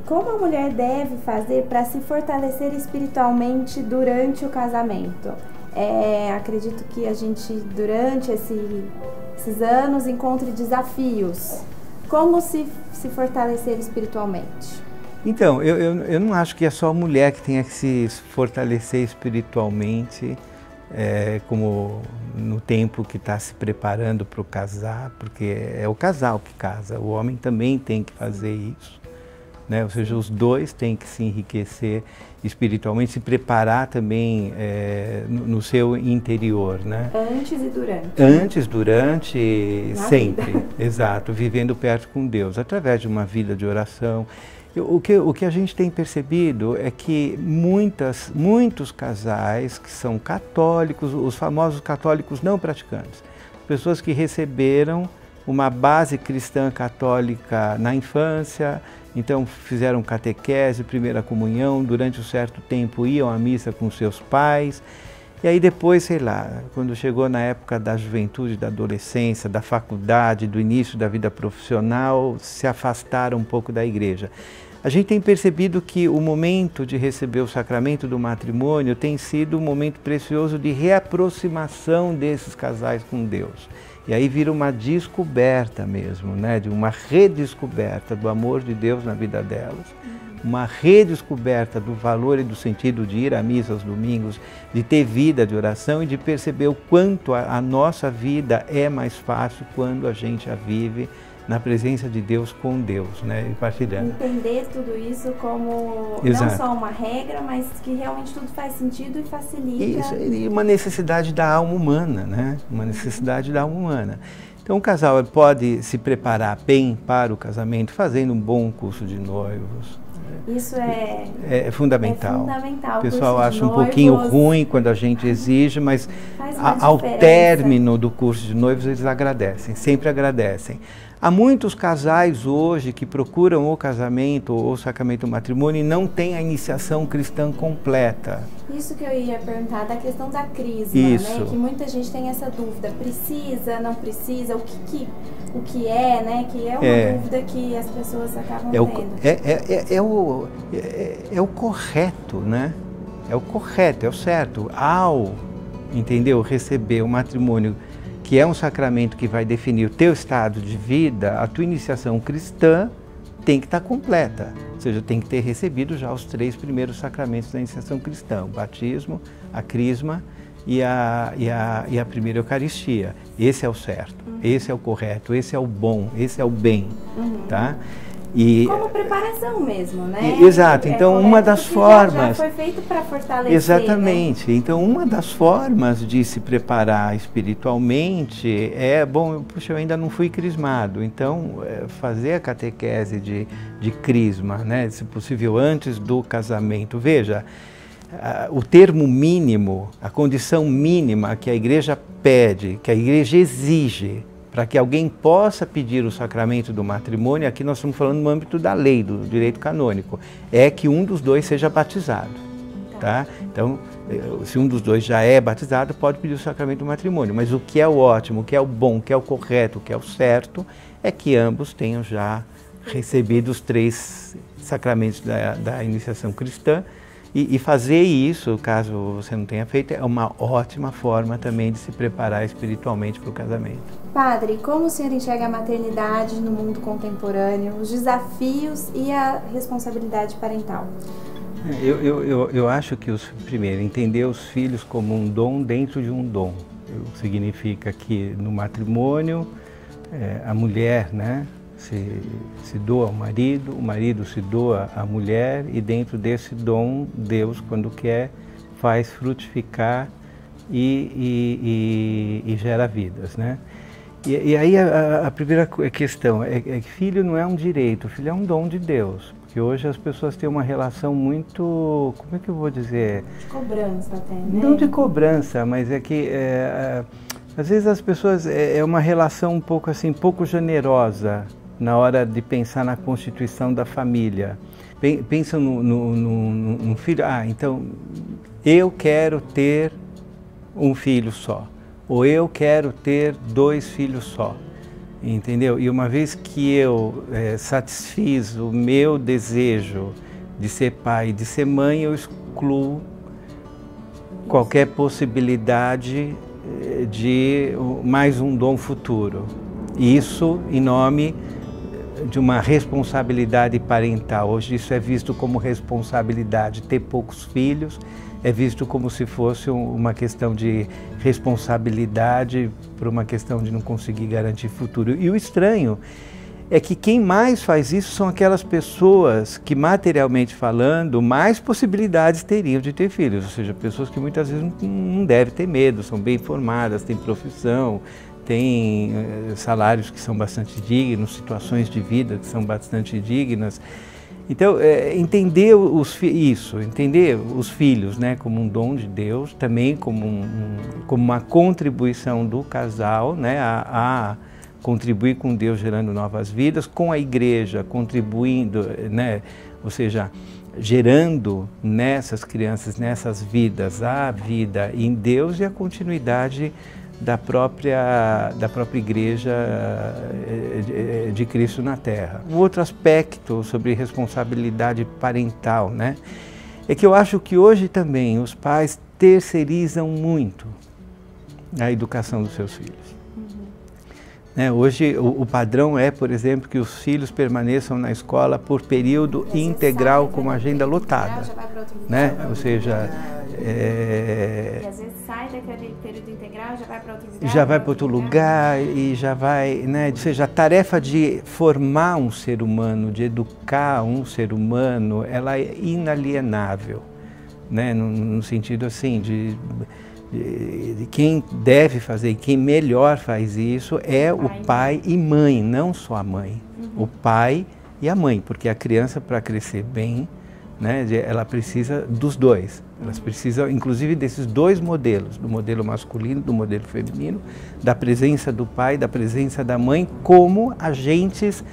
como a mulher deve fazer para se fortalecer espiritualmente durante o casamento? Acredito que a gente, durante esses anos, encontre desafios. Como se fortalecer espiritualmente? Então, eu não acho que é só a mulher que tenha que se fortalecer espiritualmente, como no tempo que está se preparando para o casar, porque é o casal que casa, o homem também tem que fazer isso, né? Ou seja, os dois têm que se enriquecer espiritualmente, se preparar também no seu interior, né? Antes e durante. Antes, durante, sempre. Vida. Exato, vivendo perto com Deus, através de uma vida de oração. O que a gente tem percebido é que muitos casais que são católicos, os famosos católicos não praticantes, pessoas que receberam uma base cristã católica na infância, então fizeram catequese, primeira comunhão, durante um certo tempo iam à missa com seus pais, e aí depois, sei lá, quando chegou na época da juventude, da adolescência, da faculdade, do início da vida profissional, se afastaram um pouco da igreja. A gente tem percebido que o momento de receber o sacramento do matrimônio tem sido um momento precioso de reaproximação desses casais com Deus. E aí vira uma descoberta mesmo, né? De uma redescoberta do amor de Deus na vida delas, uma redescoberta do valor e do sentido de ir à missa aos domingos, de ter vida de oração e de perceber o quanto a nossa vida é mais fácil quando a gente a vive na presença de Deus com Deus, né? E partilhando. Entender tudo isso como Exato. Não só uma regra, mas que realmente tudo faz sentido e facilita. Isso, e uma necessidade da alma humana, né? Uma necessidade da alma humana. Então o casal pode se preparar bem para o casamento fazendo um bom curso de noivos. Isso é fundamental. É fundamental. O pessoal acha um pouquinho ruim quando a gente exige, mas ao diferença. término do curso de noivos eles agradecem, sempre agradecem. Há muitos casais hoje que procuram o casamento ou o sacramento do matrimônio e não têm a iniciação cristã completa. Isso que eu ia perguntar, da questão da crisma, Isso. né? Que muita gente tem essa dúvida, precisa, não precisa, o que é, né? Que é uma dúvida que as pessoas acabam tendo. É o correto, né? É o correto, é o certo. Ao, entendeu, receber o matrimônio, que é um sacramento que vai definir o teu estado de vida, a tua iniciação cristã tem que estar completa. Ou seja, tem que ter recebido já os 3 primeiros sacramentos da iniciação cristã, o batismo, a crisma e a primeira Eucaristia. Esse é o certo, esse é o correto, esse é o bom, esse é o bem, tá? Como preparação mesmo, né? Exato, então uma das formas... Já foi feito para fortalecer, exatamente, né? Então uma das formas de se preparar espiritualmente puxa, eu ainda não fui crismado, então fazer a catequese de crisma, né? Se possível antes do casamento. Veja, o termo mínimo, a condição mínima que a igreja pede, que a igreja exige, para que alguém possa pedir o sacramento do matrimônio, aqui nós estamos falando no âmbito da lei, do direito canônico, é que um dos dois seja batizado. Tá? Então, se um dos dois já é batizado, pode pedir o sacramento do matrimônio. Mas o que é o ótimo, o que é o bom, o que é o correto, o que é o certo, é que ambos tenham já recebido os 3 sacramentos da iniciação cristã. E fazer isso, caso você não tenha feito, é uma ótima forma também de se preparar espiritualmente para o casamento. Padre, como o senhor enxerga a maternidade no mundo contemporâneo, os desafios e a responsabilidade parental? Eu acho que, primeiro, entender os filhos como um dom dentro de um dom. Significa que no matrimônio, a mulher, né, se doa ao marido, o marido se doa à mulher e dentro desse dom, Deus, quando quer, faz frutificar e gera vidas, né? E aí a primeira questão é que filho não é um direito, filho é um dom de Deus. Porque hoje as pessoas têm uma relação muito, como é que eu vou dizer? De cobrança até, né? Não de cobrança, mas é que às vezes as pessoas, é uma relação um pouco assim, pouco generosa na hora de pensar na constituição da família. Pensam num filho, então eu quero ter um filho só, ou eu quero ter 2 filhos só. entendeu? E uma vez que eu satisfiz o meu desejo de ser pai e de ser mãe, eu excluo qualquer possibilidade de mais um dom futuro. Isso em nome de uma responsabilidade parental. Hoje isso é visto como responsabilidade. Ter poucos filhos é visto como se fosse uma questão de responsabilidade por uma questão de não conseguir garantir futuro. E o estranho é que quem mais faz isso são aquelas pessoas que, materialmente falando, mais possibilidades teriam de ter filhos. Ou seja, pessoas que muitas vezes não devem ter medo, são bem formadas, têm profissão, têm salários que são bastante dignos, situações de vida que são bastante dignas. Então, entender entender os filhos, né, como um dom de Deus, também como uma contribuição do casal, né, a contribuir com Deus gerando novas vidas, com a igreja contribuindo, né, ou seja, gerando nessas crianças, nessas vidas, a vida em Deus e a continuidade da própria igreja de Cristo na Terra. Um outro aspecto sobre responsabilidade parental, né, é que eu acho que hoje também os pais terceirizam muito a educação dos seus filhos. Hoje o padrão é, por exemplo, que os filhos permaneçam na escola por período integral com uma agenda lotada. Né? Ou seja, e às vezes sai daquele período integral e já vai para outro lugar. Já vai para outro lugar e já vai, né? Ou seja, a tarefa de formar um ser humano, de educar um ser humano, ela é inalienável, né? No sentido assim de quem deve fazer e quem melhor faz isso é o pai e mãe, não só a mãe. O pai e a mãe, porque a criança, para crescer bem, né, ela precisa dos dois. Elas precisam, inclusive, desses dois modelos, do modelo masculino, do modelo feminino, da presença do pai, da presença da mãe, como agentes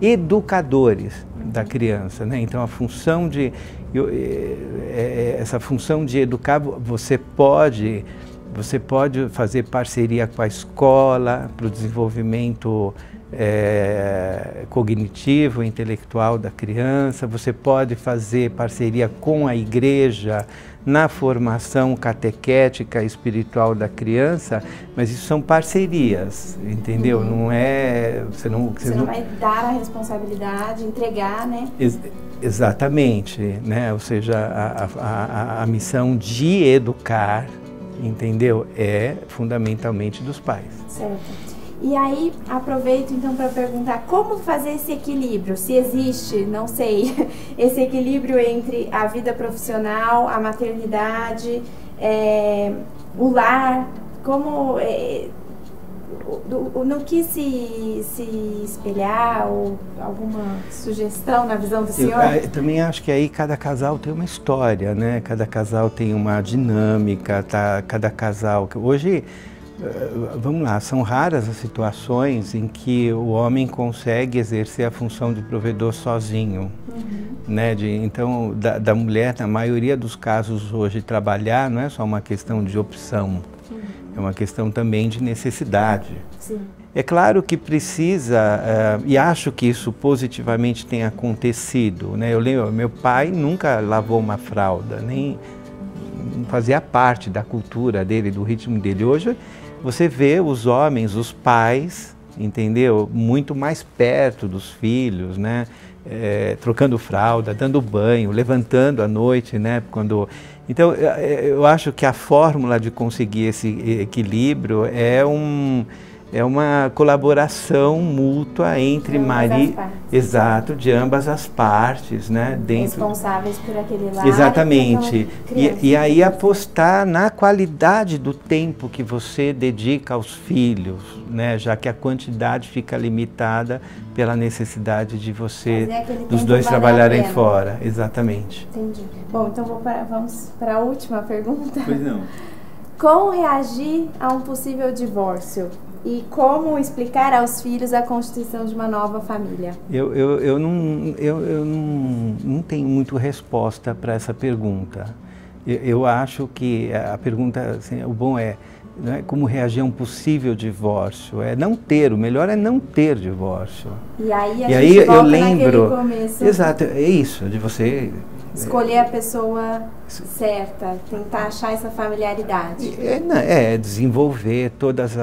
educadores da criança, né? Então, a função essa função de educar, você pode fazer parceria com a escola para o desenvolvimento cognitivo, intelectual da criança, você pode fazer parceria com a igreja na formação catequética espiritual da criança, mas isso são parcerias, entendeu? Não é... Você não vai dar a responsabilidade, entregar, né? Exatamente, né? Ou seja, a missão de educar, entendeu? É fundamentalmente dos pais. Certo. E aí, aproveito então para perguntar como fazer esse equilíbrio, se existe, não sei, esse equilíbrio entre a vida profissional, a maternidade, o lar, como, no que se espelhar, ou alguma sugestão na visão do senhor? Eu também acho que aí cada casal tem uma história, né? Cada casal tem uma dinâmica, cada casal... Hoje... Vamos lá, são raras as situações em que o homem consegue exercer a função de provedor sozinho, né? Então, da mulher, na maioria dos casos hoje, trabalhar não é só uma questão de opção, é uma questão também de necessidade. Sim. É claro que precisa, e acho que isso positivamente tem acontecido, né? Eu lembro, meu pai nunca lavou uma fralda, nem fazia parte da cultura dele, do ritmo dele. Hoje, você vê os homens, os pais, entendeu? Muito mais perto dos filhos, né? Trocando fralda, dando banho, levantando à noite, né? Então, eu acho que a fórmula de conseguir esse equilíbrio é uma colaboração mútua entre marido, exato, de ambas as partes, né? Responsáveis por aquele lado. Exatamente. E aí apostar na qualidade do tempo que você dedica aos filhos, né? Já que a quantidade fica limitada pela necessidade de dos dois trabalharem fora. Exatamente. Entendi. Bom, então vamos para a última pergunta. Pois não. Como reagir a um possível divórcio? E como explicar aos filhos a constituição de uma nova família? Eu não tenho muito resposta para essa pergunta. Eu acho que a pergunta, assim, o bom é né, como reagir a um possível divórcio. É não ter, o melhor é não ter divórcio. E aí a gente volta eu lembro, naquele começo. Exato, é isso, de você escolher a pessoa certa, tentar achar essa familiaridade. Desenvolver todas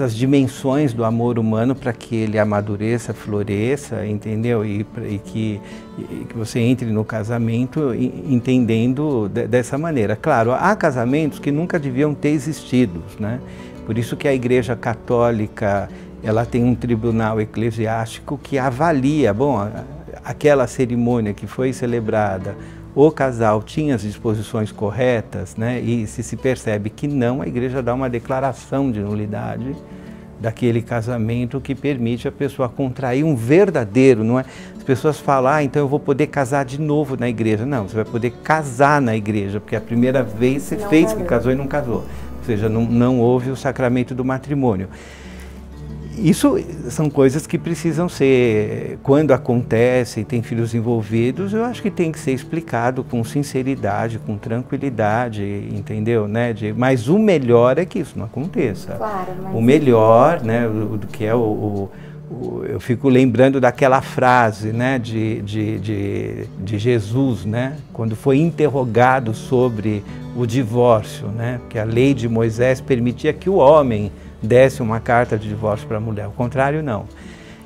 as dimensões do amor humano para que ele amadureça, floresça, entendeu? E que você entre no casamento entendendo dessa maneira. Claro, há casamentos que nunca deviam ter existido, né? Por isso que a Igreja Católica, ela tem um tribunal eclesiástico que avalia, bom, aquela cerimônia que foi celebrada, o casal tinha as disposições corretas, né? E se percebe que não, a igreja dá uma declaração de nulidade daquele casamento que permite a pessoa contrair um verdadeiro, não é? As pessoas falam, então eu vou poder casar de novo na igreja. Não, você vai poder casar na igreja, porque a primeira vez você fez que casou e não casou. Ou seja, não houve o sacramento do matrimônio. Isso são coisas que precisam ser, quando acontece e tem filhos envolvidos, eu acho que tem que ser explicado com sinceridade, com tranquilidade, entendeu? Né? Mas o melhor é que isso não aconteça. Claro, mas... O melhor, né, do que é eu fico lembrando daquela frase, né, de Jesus, né, quando foi interrogado sobre o divórcio, né, porque a lei de Moisés permitia que o homem desse uma carta de divórcio para a mulher, o contrário não.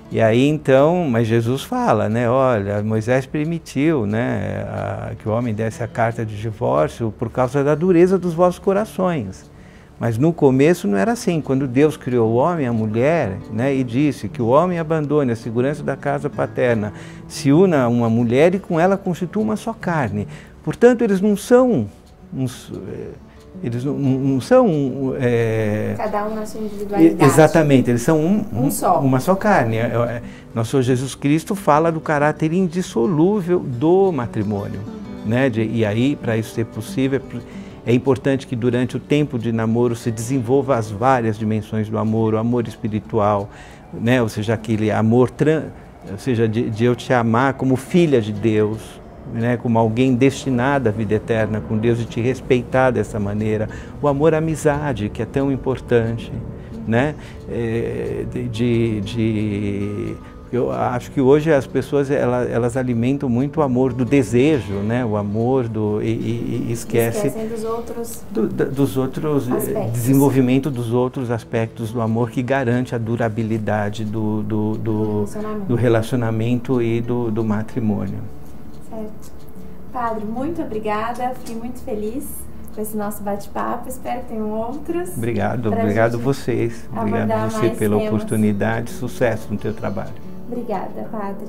E aí então, mas Jesus fala, né, olha, Moisés permitiu, né, que o homem desse a carta de divórcio por causa da dureza dos vossos corações. Mas no começo não era assim, quando Deus criou o homem e a mulher, né, e disse que o homem abandone a segurança da casa paterna, se una a uma mulher e com ela constitua uma só carne. Portanto, eles não são cada um na sua individualidade. Exatamente, eles são só. uma só carne. Nosso Senhor Jesus Cristo fala do caráter indissolúvel do matrimônio, né? E aí, para isso ser possível, é importante que durante o tempo de namoro se desenvolva as várias dimensões do amor, o amor espiritual, né? Ou seja, aquele amor, ou seja, de eu te amar como filha de Deus, né, como alguém destinado à vida eterna com Deus e te respeitar dessa maneira. O amor à amizade, que é tão importante, né? Eu acho que hoje as pessoas elas alimentam muito o amor do desejo, né? O amor e esquecem dos outros aspectos. Desenvolvimento dos outros aspectos do amor que garante a durabilidade do relacionamento e do matrimônio. Certo. Padre, muito obrigada, fiquei muito feliz com esse nosso bate-papo, espero que tenham outros. Obrigado a vocês, obrigado a você pela oportunidade, sucesso no teu trabalho. Obrigada, Padre.